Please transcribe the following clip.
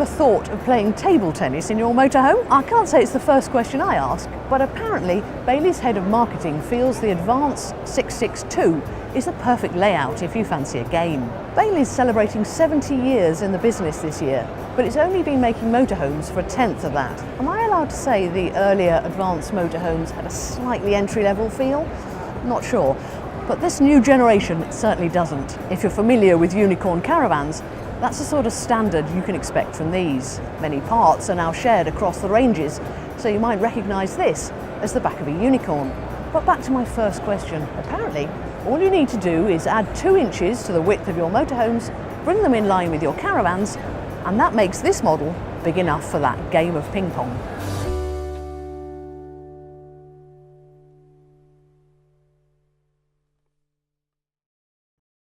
ever thought of playing table tennis in your motorhome? I can't say it's the first question I ask, but apparently Bailey's head of marketing feels the Advance 662 is the perfect layout if you fancy a game. Bailey's celebrating 70 years in the business this year, but it's only been making motorhomes for a tenth of that. Am I allowed to say the earlier Advance motorhomes had a slightly entry-level feel? Not sure, but this new generation certainly doesn't. If you're familiar with unicorn caravans, that's the sort of standard you can expect from these. Many parts are now shared across the ranges, so you might recognise this as the back of a unicorn. But back to my first question. Apparently, all you need to do is add 2 inches to the width of your motorhomes, bring them in line with your caravans, and that makes this model big enough for that game of ping pong.